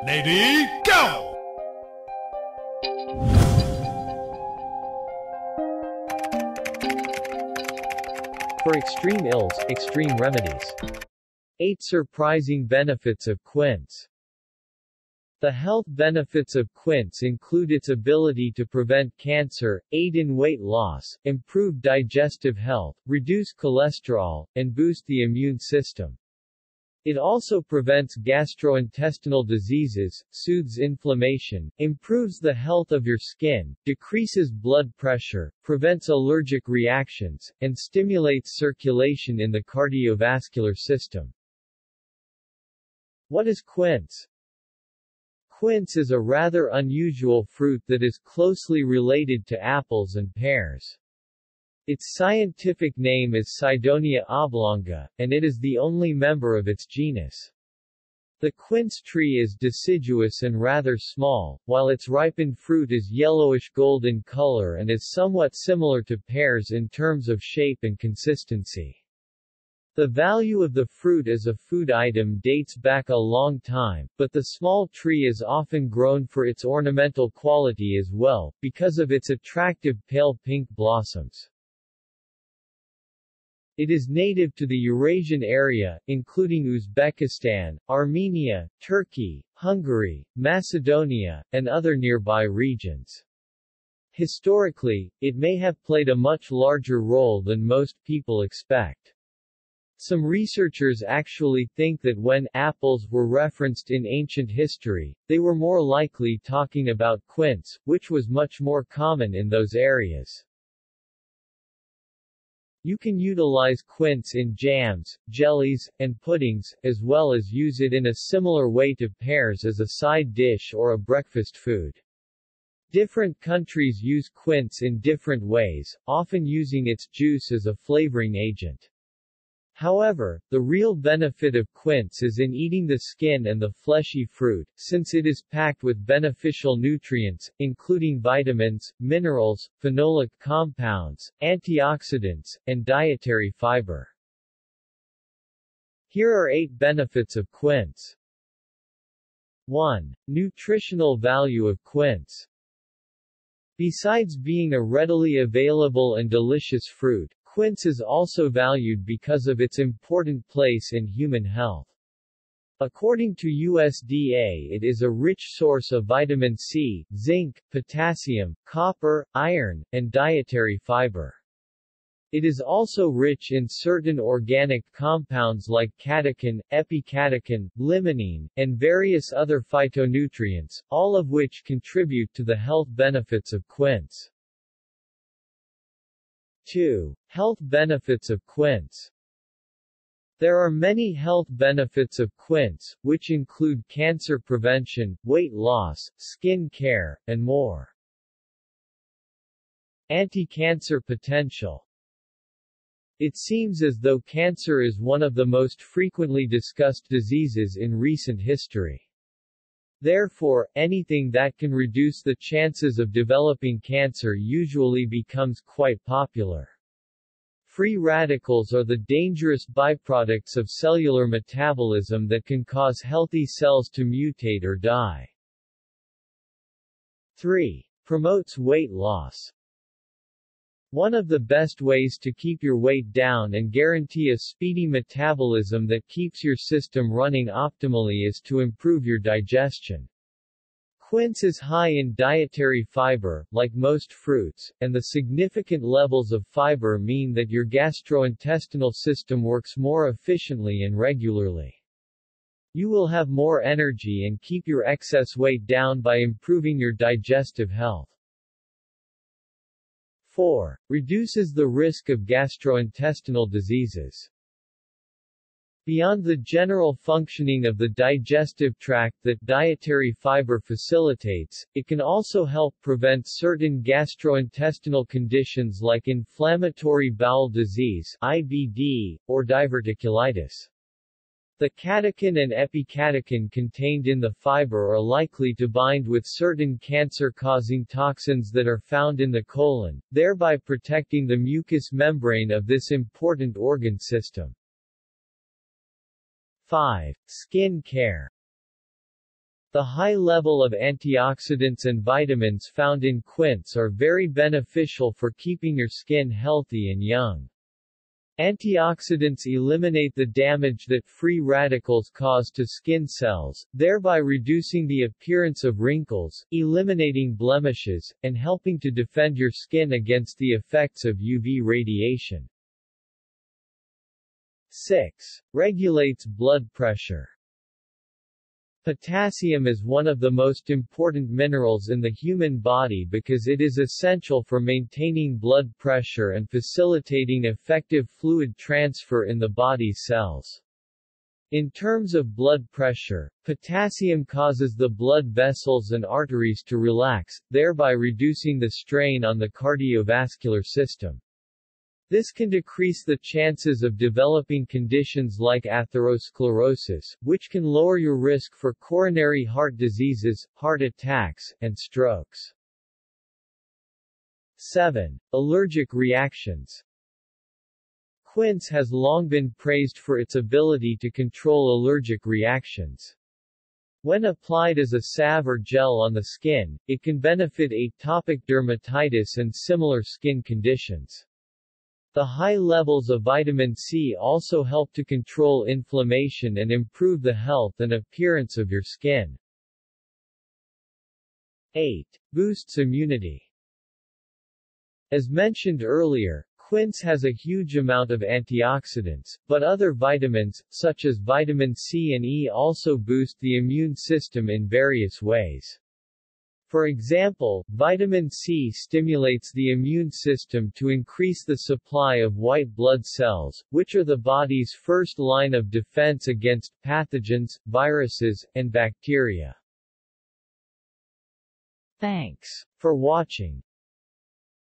Ready, go! For extreme ills, extreme remedies. 8 surprising benefits of quince. The health benefits of quince include its ability to prevent cancer, aid in weight loss, improve digestive health, reduce cholesterol, and boost the immune system. It also prevents gastrointestinal diseases, soothes inflammation, improves the health of your skin, decreases blood pressure, prevents allergic reactions, and stimulates circulation in the cardiovascular system. What is quince? Quince is a rather unusual fruit that is closely related to apples and pears. Its scientific name is Cydonia oblonga, and it is the only member of its genus. The quince tree is deciduous and rather small, while its ripened fruit is yellowish-gold in color and is somewhat similar to pears in terms of shape and consistency. The value of the fruit as a food item dates back a long time, but the small tree is often grown for its ornamental quality as well, because of its attractive pale pink blossoms. It is native to the Eurasian area, including Uzbekistan, Armenia, Turkey, Hungary, Macedonia, and other nearby regions. Historically, it may have played a much larger role than most people expect. Some researchers actually think that when apples were referenced in ancient history, they were more likely talking about quince, which was much more common in those areas. You can utilize quince in jams, jellies, and puddings, as well as use it in a similar way to pears as a side dish or a breakfast food. Different countries use quince in different ways, often using its juice as a flavoring agent. However, the real benefit of quince is in eating the skin and the fleshy fruit, since it is packed with beneficial nutrients, including vitamins, minerals, phenolic compounds, antioxidants, and dietary fiber. Here are 8 benefits of quince. 1. Nutritional value of quince. Besides being a readily available and delicious fruit, quince is also valued because of its important place in human health. According to USDA, it is a rich source of vitamin C, zinc, potassium, copper, iron, and dietary fiber. It is also rich in certain organic compounds like catechin, epicatechin, limonene, and various other phytonutrients, all of which contribute to the health benefits of quince. 2. Health benefits of quince. There are many health benefits of quince, which include cancer prevention, weight loss, skin care, and more. Anti-cancer potential. It seems as though cancer is one of the most frequently discussed diseases in recent history. Therefore, anything that can reduce the chances of developing cancer usually becomes quite popular. Free radicals are the dangerous byproducts of cellular metabolism that can cause healthy cells to mutate or die. 3. Promotes weight loss. One of the best ways to keep your weight down and guarantee a speedy metabolism that keeps your system running optimally is to improve your digestion. Quince is high in dietary fiber, like most fruits, and the significant levels of fiber mean that your gastrointestinal system works more efficiently and regularly. You will have more energy and keep your excess weight down by improving your digestive health. 4. Reduces the risk of gastrointestinal diseases. Beyond the general functioning of the digestive tract that dietary fiber facilitates, it can also help prevent certain gastrointestinal conditions like inflammatory bowel disease (IBD) or diverticulitis. The catechin and epicatechin contained in the fiber are likely to bind with certain cancer-causing toxins that are found in the colon, thereby protecting the mucous membrane of this important organ system. 5. Skin care. The high level of antioxidants and vitamins found in quince are very beneficial for keeping your skin healthy and young. Antioxidants eliminate the damage that free radicals cause to skin cells, thereby reducing the appearance of wrinkles, eliminating blemishes, and helping to defend your skin against the effects of UV radiation. 6. Regulates blood pressure. Potassium is one of the most important minerals in the human body because it is essential for maintaining blood pressure and facilitating effective fluid transfer in the body's cells. In terms of blood pressure, potassium causes the blood vessels and arteries to relax, thereby reducing the strain on the cardiovascular system. This can decrease the chances of developing conditions like atherosclerosis, which can lower your risk for coronary heart diseases, heart attacks, and strokes. 7. Allergic reactions. Quince has long been praised for its ability to control allergic reactions. When applied as a salve or gel on the skin, it can benefit atopic dermatitis and similar skin conditions. The high levels of vitamin C also help to control inflammation and improve the health and appearance of your skin. 8. Boosts immunity. As mentioned earlier, quince has a huge amount of antioxidants, but other vitamins, such as vitamin C and E, also boost the immune system in various ways. For example, vitamin C stimulates the immune system to increase the supply of white blood cells, which are the body's first line of defense against pathogens, viruses, and bacteria. Thanks for watching.